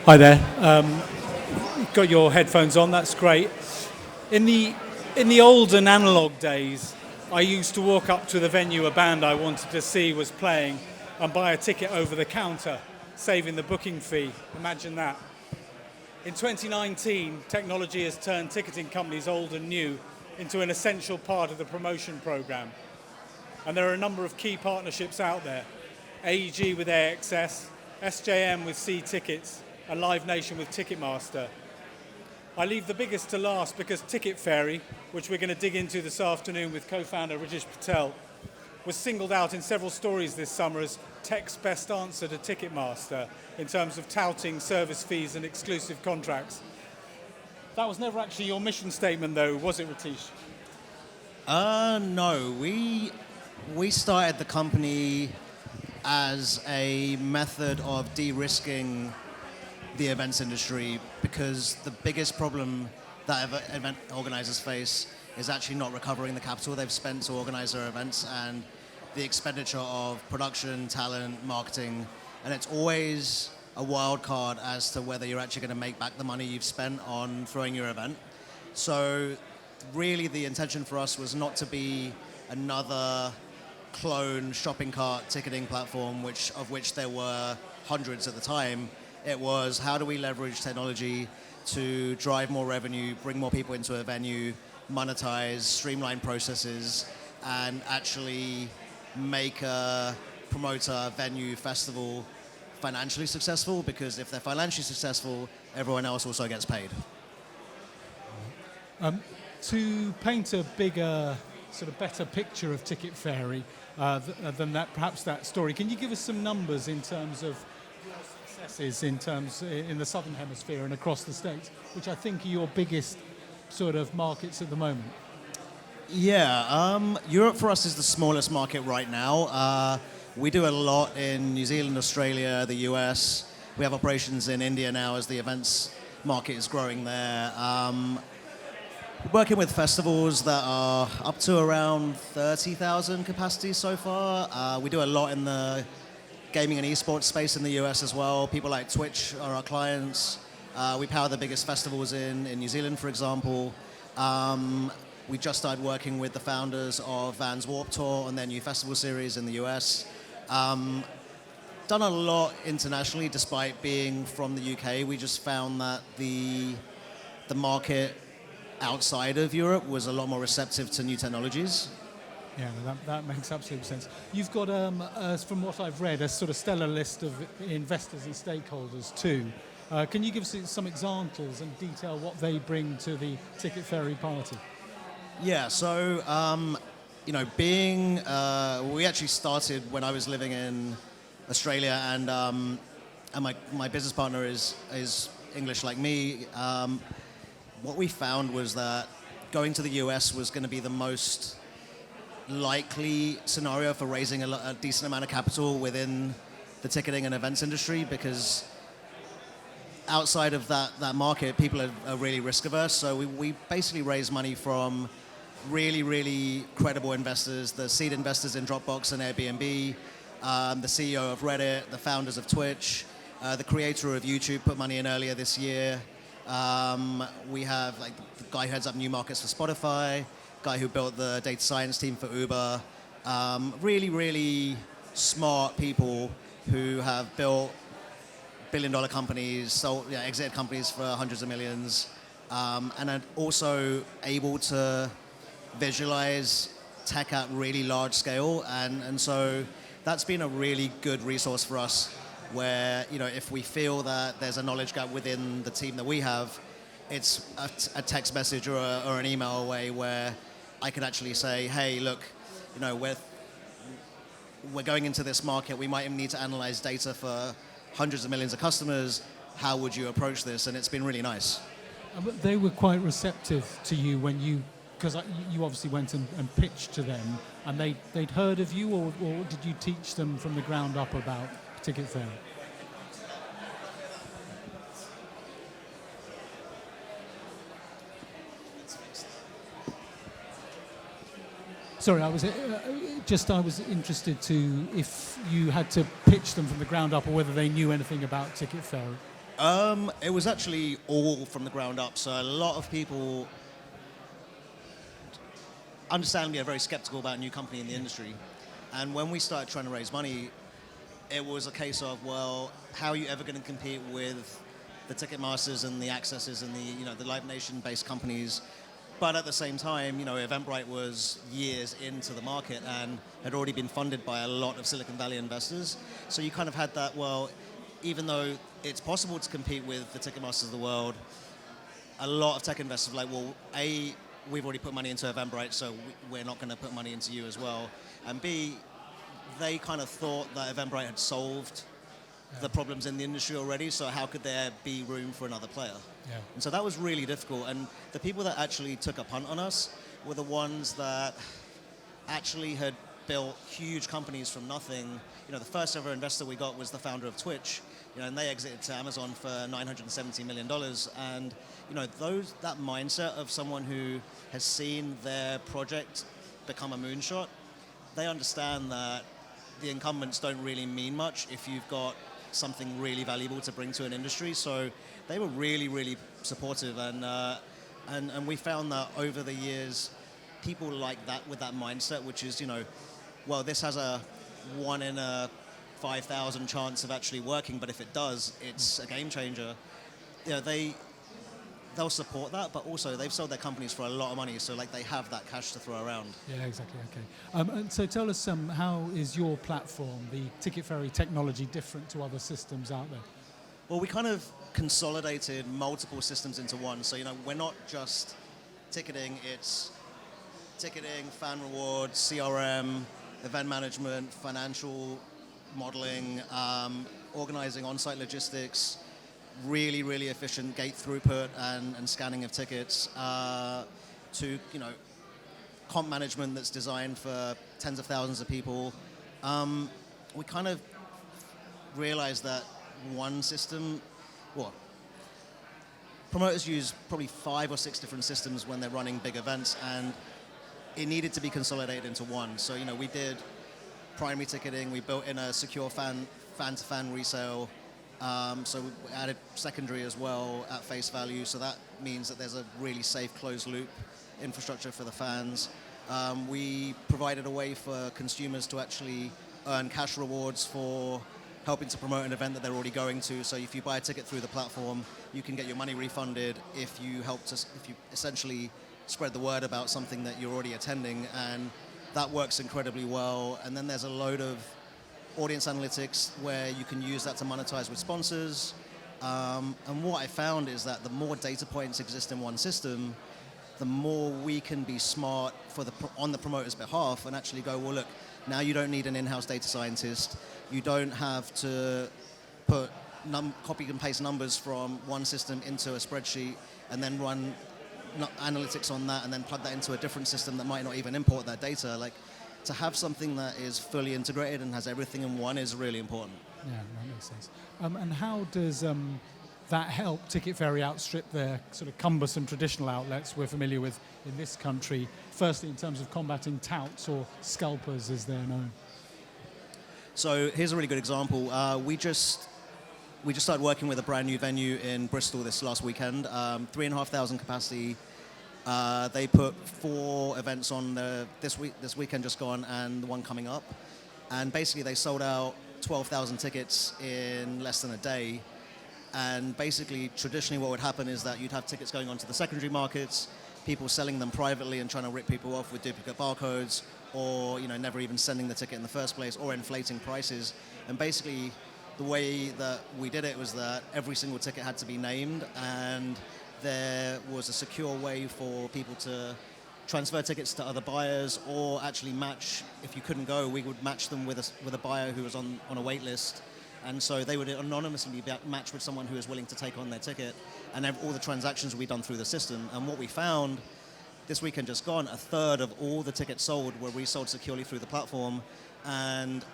Hi there. You've got your headphones on, that's great. In the olden analog days, I used to walk up to the venue a band I wanted to see was playing and buy a ticket over the counter, saving the booking fee. Imagine that. In 2019, technology has turned ticketing companies old and new into an essential part of the promotion program. And there are a number of key partnerships out there. AEG with AXS, SJM with C Tickets, and Live Nation with Ticketmaster. I leave the biggest to last because TicketFairy, which we're going to dig into this afternoon with co-founder Ritesh Patel, was singled out in several stories this summer as tech's best answer to Ticketmaster in terms of touting service fees and exclusive contracts. That was never actually your mission statement though, was it, Ritesh? No, we started the company as a method of de-risking the events industry because the biggest problem that event organizers face is actually not recovering the capital they've spent to organize their events and the expenditure of production, talent, marketing, and it's always a wild card as to whether you're actually going to make back the money you've spent on throwing your event. So really the intention for us was not to be another clone shopping cart ticketing platform, of which there were hundreds at the time. It was how do we leverage technology to drive more revenue, bring more people into a venue, monetize, streamline processes, and actually make a promoter, venue, festival financially successful, because if they're financially successful, everyone else also gets paid. To paint a bigger, sort of better picture of TicketFairy than that, perhaps that story, can you give us some numbers in terms of successes in the Southern Hemisphere and across the States, which I think are your biggest sort of markets at the moment? Yeah, Europe for us is the smallest market right now. We do a lot in New Zealand, Australia, the US. We have operations in India now as the events market is growing there. Working with festivals that are up to around 30,000 capacity so far. We do a lot in the gaming and esports space in the US as well. People like Twitch are our clients. We power the biggest festivals in New Zealand, for example. We just started working with the founders of Vans Warped Tour on their new festival series in the US. Done a lot internationally despite being from the UK. We just found that the market outside of Europe was a lot more receptive to new technologies. Yeah, that makes absolute sense. You've got, from what I've read, a sort of stellar list of investors and stakeholders too. Can you give us some examples and detail what they bring to the TicketFairy party? Yeah, so, we actually started when I was living in Australia and my business partner is English like me. What we found was that going to the US was going to be the most likely scenario for raising a decent amount of capital within the ticketing and events industry, because outside of that market, people are really risk averse. So we basically raise money from really, really credible investors, the seed investors in Dropbox and Airbnb, the CEO of Reddit, the founders of Twitch, the creator of YouTube put money in earlier this year. We have like the guy who heads up new markets for Spotify, guy who built the data science team for Uber. Really, really smart people who have built billion-dollar companies, exited companies for hundreds of millions, and are also able to visualize tech at really large scale. And so that's been a really good resource for us, where if we feel that there's a knowledge gap within the team that we have, it's a text message or an email away where I can actually say, hey, look, we're going into this market, we might even need to analyze data for hundreds of millions of customers. How would you approach this? And it's been really nice. They were quite receptive to you because you obviously went and pitched to them, and they'd heard of you, or did you teach them from the ground up about TicketFairy? Sorry, I was interested to if you had to pitch them from the ground up, or whether they knew anything about TicketFairy. It was actually all from the ground up. So a lot of people, understandably, are very skeptical about a new company in the industry. And when we started trying to raise money, it was a case of, well, how are you ever going to compete with the Ticketmasters and the Accesses and the Live Nation-based companies? But at the same time, Eventbrite was years into the market and had already been funded by a lot of Silicon Valley investors. So you kind of had that, well, even though it's possible to compete with the Ticketmasters of the world, a lot of tech investors were like, well, A, we've already put money into Eventbrite, so we're not going to put money into you as well. And B, they kind of thought that Eventbrite had solved the problems in the industry already, so how could there be room for another player? Yeah. And so that was really difficult. And the people that actually took a punt on us were the ones that actually had built huge companies from nothing. The first ever investor we got was the founder of Twitch, and they exited to Amazon for $970 million. And that mindset of someone who has seen their project become a moonshot, they understand that the incumbents don't really mean much if you've got something really valuable to bring to an industry. So they were really, really supportive, and we found that over the years, people like that with that mindset, which is, well, this has a 1 in a 5,000 chance of actually working, but if it does, it's a game changer. They'll support that, but also they've sold their companies for a lot of money, so they have that cash to throw around. Yeah, exactly. Okay. And so tell us, how is your platform, the TicketFairy technology, different to other systems out there? Well, we kind of consolidated multiple systems into one. So, we're not just ticketing, it's ticketing, fan rewards, CRM, event management, financial modeling, organizing on-site logistics, really, really efficient gate throughput and scanning of tickets, to, comp management that's designed for tens of thousands of people. We kind of realized that one system, promoters use probably 5 or 6 different systems when they're running big events, and it needed to be consolidated into one. So, we did primary ticketing, we built in a secure fan-to-fan resale, so we added secondary as well at face value, so that means that there's a really safe closed loop infrastructure for the fans. We provided a way for consumers to actually earn cash rewards for helping to promote an event that they're already going to. So if you buy a ticket through the platform, you can get your money refunded if you essentially spread the word about something that you're already attending, and that works incredibly well. And then there's a load of audience analytics where you can use that to monetize with sponsors. And what I found is that the more data points exist in one system, the more we can be smart on the promoter's behalf and actually go, well, look, now you don't need an in-house data scientist. You don't have to put copy and paste numbers from one system into a spreadsheet and then run analytics on that and then plug that into a different system that might not even import that data. To have something that is fully integrated and has everything in one is really important. Yeah, that makes sense. And how does that help TicketFairy outstrip their sort of cumbersome traditional outlets we're familiar with in this country, firstly in terms of combating touts or scalpers as they're known? So here's a really good example. We just started working with a brand new venue in Bristol this last weekend, 3,500 capacity. They put 4 events on this weekend just gone and the one coming up. And basically they sold out 12,000 tickets in less than a day. And basically, traditionally what would happen is that you'd have tickets going onto the secondary markets, people selling them privately and trying to rip people off with duplicate barcodes, or never even sending the ticket in the first place, or inflating prices. And basically, the way that we did it was that every single ticket had to be named, and there was a secure way for people to transfer tickets to other buyers, or actually match. If you couldn't go, we would match them with a buyer who was on a wait list. And so they would anonymously be matched with someone who is willing to take on their ticket, and all the transactions would be done through the system. And what we found this weekend just gone, 1/3 of all the tickets sold were resold securely through the platform. And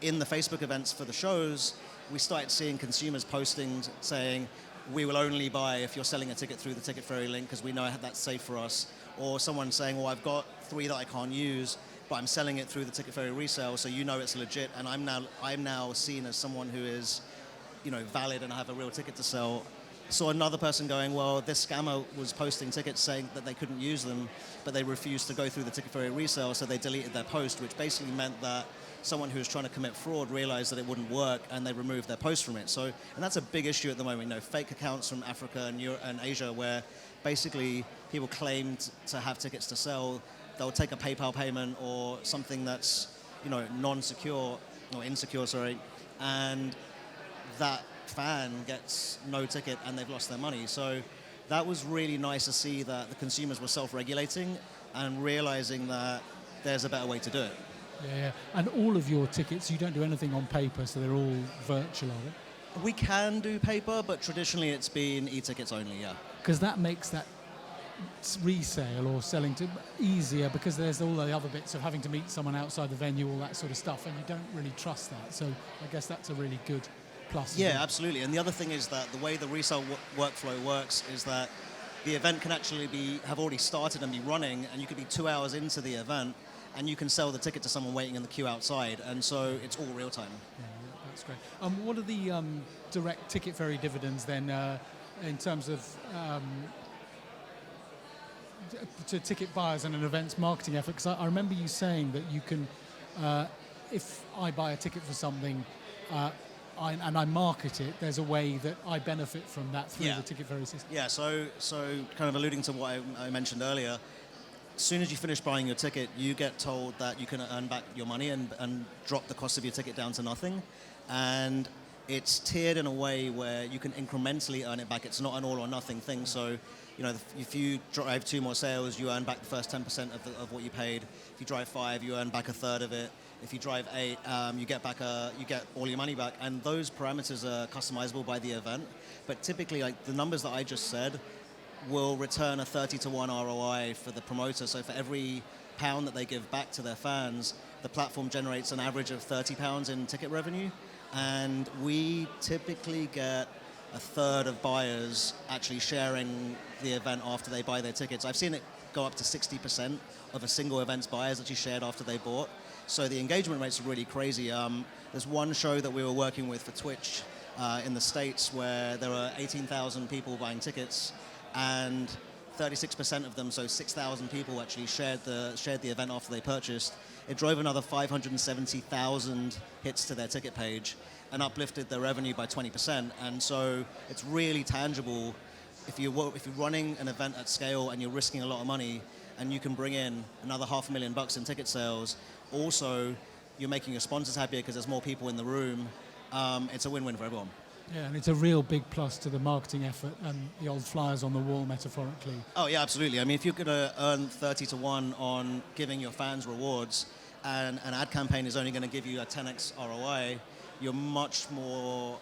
in the Facebook events for the shows, we started seeing consumers posting saying, we will only buy if you're selling a ticket through the TicketFairy link because we know that's safe for us. Or someone saying, well, I've got 3 that I can't use, but I'm selling it through the TicketFairy resale, so it's legit, and I'm now seen as someone who is valid and I have a real ticket to sell. Saw another person going, well, this scammer was posting tickets saying that they couldn't use them, but they refused to go through the TicketFairy resale, so they deleted their post, which basically meant that someone who was trying to commit fraud realized that it wouldn't work, and they removed their post from it. So, and that's a big issue at the moment. Fake accounts from Africa and Europe and Asia, where basically people claimed to have tickets to sell. They'll take a PayPal payment or something that's non-secure or insecure, sorry, and that fan gets no ticket and they've lost their money. So that was really nice to see that the consumers were self-regulating and realizing that there's a better way to do it. Yeah. And all of your tickets, you don't do anything on paper, so they're all virtual, are they? We can do paper, but traditionally it's been e-tickets only, yeah. Because that makes that resale or selling to easier, because there's all the other bits of having to meet someone outside the venue, all that sort of stuff, and you don't really trust that. So I guess that's a really good plus. Yeah, absolutely. And the other thing is that the way the resale workflow works is that the event can actually have already started and be running, and you could be 2 hours into the event and you can sell the ticket to someone waiting in the queue outside, and so it's all real time. Yeah, that's great. What are the direct TicketFairy dividends then in terms of to ticket buyers and an events marketing effort? Because I remember you saying that you can, if I buy a ticket for something and I market it, there's a way that I benefit from that through the TicketFairy system. Yeah, so kind of alluding to what I mentioned earlier, as soon as you finish buying your ticket, you get told that you can earn back your money and drop the cost of your ticket down to nothing. And it's tiered in a way where you can incrementally earn it back. It's not an all or nothing thing. So, if you drive 2 more sales, you earn back the first 10% of what you paid. If you drive 5, you earn back a third of it. If you drive 8, you get all your money back. And those parameters are customizable by the event. But typically, like the numbers that I just said, will return a 30-to-1 ROI for the promoter. So for every pound that they give back to their fans, the platform generates an average of £30 in ticket revenue. And we typically get a third of buyers actually sharing the event after they buy their tickets. I've seen it go up to 60% of a single event's buyers actually shared after they bought. So the engagement rates are really crazy. There's one show that we were working with for Twitch in the States where there were 18,000 people buying tickets, and 36% of them, so 6,000 people, actually shared the event after they purchased. It drove another 570,000 hits to their ticket page and uplifted their revenue by 20%. And so it's really tangible. If you're running an event at scale and you're risking a lot of money, and you can bring in another $500,000 in ticket sales, also you're making your sponsors happier because there's more people in the room. It's a win-win for everyone. Yeah, and it's a real big plus to the marketing effort and the old flyers on the wall, metaphorically. Oh, yeah, absolutely. I mean, if you're going to earn 30-to-1 on giving your fans rewards, and an ad campaign is only going to give you a 10x ROI, you're much more.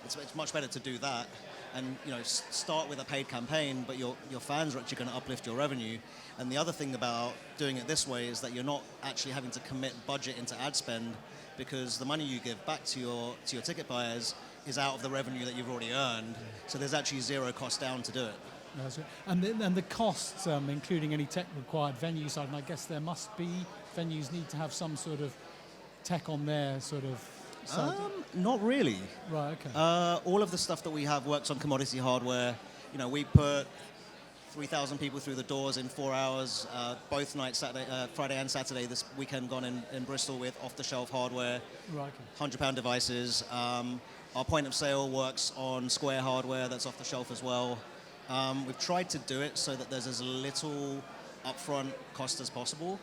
It's much better to do that, and start with a paid campaign, but your fans are actually going to uplift your revenue. And the other thing about doing it this way is that you're not actually having to commit budget into ad spend, because the money you give back to your ticket buyers is out of the revenue that you've already earned. So there's actually zero cost down to do it. That's right. And the costs, including any tech required venue side, and I guess there must be, venues need to have some sort of tech on their sort of side. Not really. Right, okay. All of the stuff that we have works on commodity hardware. We put 3,000 people through the doors in 4 hours, both nights, Friday and Saturday this weekend gone in Bristol with off-the-shelf hardware, Right, okay. 100-pound devices. Our point of sale works on Square hardware that's off the shelf as well. We've tried to do it so that there's as little upfront cost as possible.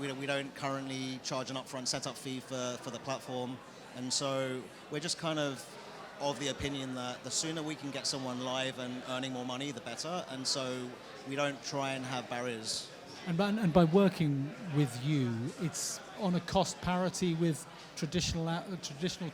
We don't currently charge an upfront setup fee for the platform, and so we're just kind of the opinion that the sooner we can get someone live and earning more money, the better, and so we don't try and have barriers. And by working with you, it's on a cost parity with traditional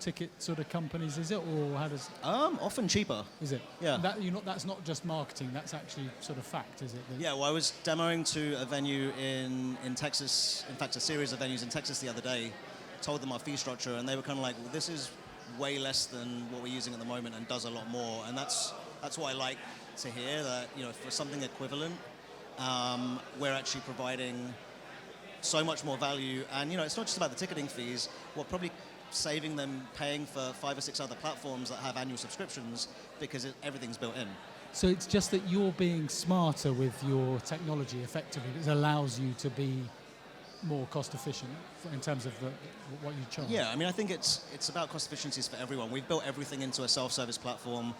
ticket sort of companies, is it, or how does? Often cheaper. Is it? Yeah. That's not just marketing. That's actually sort of fact, is it? Yeah. Well, I was demoing to a venue in Texas. In fact, a series of venues in Texas the other day. Told them our fee structure, and they were kind of like, "Well, this is way less than what we're using at the moment, and does a lot more." And that's what I like to hear. That for something equivalent, we're actually providing so much more value. And it's not just about the ticketing fees. What probably saving them paying for 5 or 6 other platforms that have annual subscriptions because everything's built in. So it's just that you're being smarter with your technology effectively. It allows you to be more cost efficient in terms of what you charge. Yeah, I mean, I think it's about cost efficiencies for everyone. We've built everything into a self-service platform.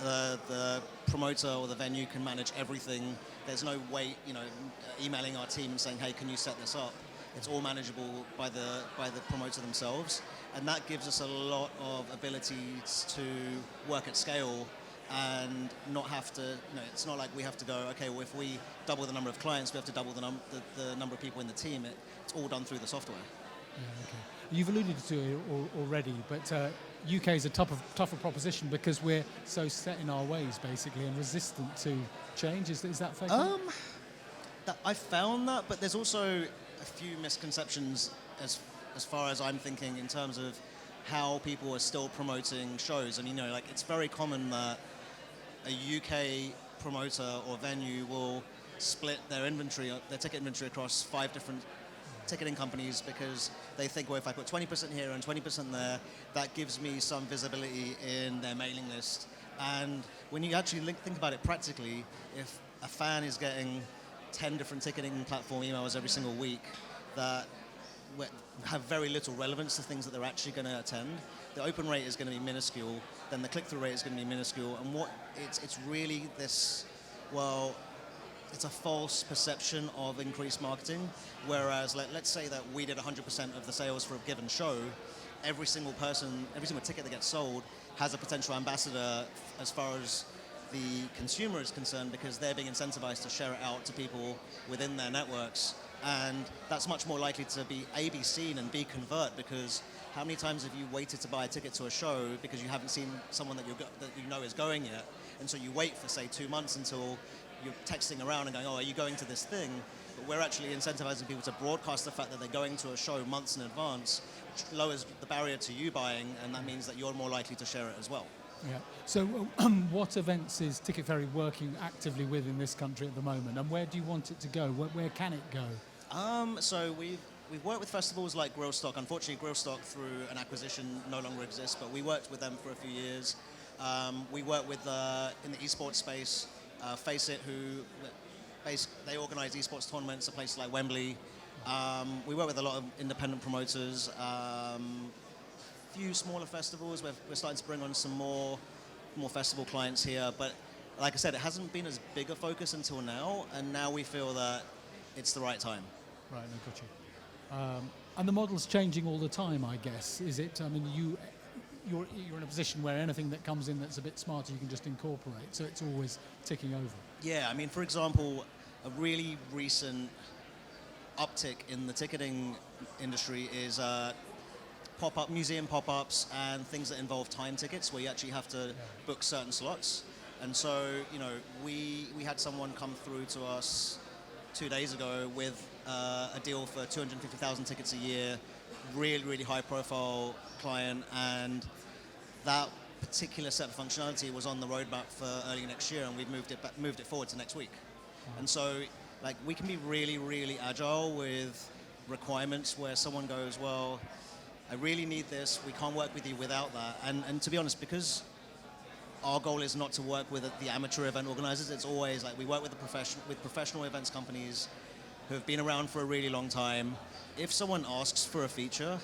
The promoter or the venue can manage everything. There's no wait, emailing our team and saying, hey, can you set this up? It's all manageable by the promoter themselves. And that gives us a lot of abilities to work at scale and not have to, it's not like we have to go, okay, well, if we double the number of clients, we have to double the number of people in the team. It's all done through the software. Yeah, okay. You've alluded to it already, but UK is a tougher proposition because we're so set in our ways, basically, and resistant to change. Is that fair? I found that, but there's also a few misconceptions as far as I'm thinking in terms of how people are still promoting shows. And it's very common that a UK promoter or venue will split their ticket inventory across 5 different ticketing companies because they think, well, if I put 20% here and 20% there, that gives me some visibility in their mailing list. And when you actually think about it practically, if a fan is getting 10 different ticketing platform emails every single week that have very little relevance to things that they're actually going to attend, the open rate is going to be minuscule, then the click-through rate is going to be minuscule, and it's really this, well, it's a false perception of increased marketing, whereas let's say that we did 100% of the sales for a given show, every single ticket that gets sold has a potential ambassador as far as the consumer is concerned because they're being incentivized to share it out to people within their networks. And that's much more likely to be be seen and B, convert, because how many times have you waited to buy a ticket to a show because you haven't seen someone that you know is going yet, and so you wait for, say, 2 months until you're texting around and going, oh, are you going to this thing? But we're actually incentivizing people to broadcast the fact that they're going to a show months in advance, which lowers the barrier to you buying, and that means that you're more likely to share it as well. Yeah. So what events is TicketFairy working actively with in this country at the moment, and where do you want it to go? Where can it go? So we've worked with festivals like Grillstock. Unfortunately, Grillstock, through an acquisition, no longer exists, but we worked with them for a few years. We work with, in the esports space, Face It, who they organize esports tournaments at places like Wembley. We work with a lot of independent promoters, few smaller festivals. We're starting to bring on some more festival clients here, but like I said, it hasn't been as big a focus until now, and now we feel that it's the right time. Right, no, got you. And the model's changing all the time, I guess. Is it? I mean, you're in a position where anything that comes in that's a bit smarter, you can just incorporate. So it's always ticking over. Yeah, I mean, for example, a really recent uptick in the ticketing industry is museum pop-ups and things that involve time tickets, where you actually have to book certain slots. And so, we had someone come through to us 2 days ago with a deal for 250,000 tickets a year, really, really high-profile client, and that particular set of functionality was on the roadmap for early next year, and we've moved it forward to next week. And so, we can be really, really agile with requirements where someone goes, well, I really need this, we can't work with you without that. And to be honest, because our goal is not to work with the amateur event organizers, it's always we work with professional events companies who have been around for a really long time. If someone asks for a feature,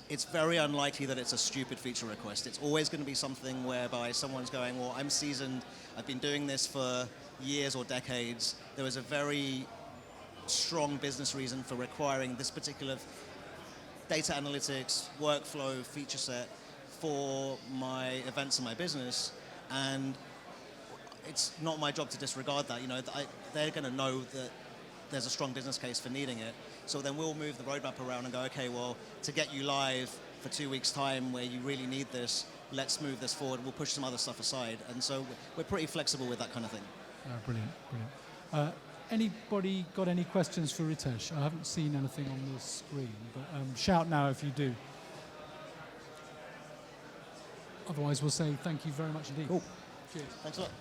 it's very unlikely that it's a stupid feature request. It's always going to be something whereby someone's going, well, I'm seasoned, I've been doing this for years or decades. There was a very strong business reason for requiring this particular data analytics, workflow, feature set for my events and my business, and it's not my job to disregard that. They're going to know that there's a strong business case for needing it. So then we'll move the roadmap around and go, okay, well, to get you live for 2 weeks' time where you really need this, let's move this forward. We'll push some other stuff aside. And so we're pretty flexible with that kind of thing. Brilliant, brilliant. Anybody got any questions for Ritesh? I haven't seen anything on the screen, but shout now if you do. Otherwise, we'll say thank you very much indeed. Cool. Cheers. Thanks a lot.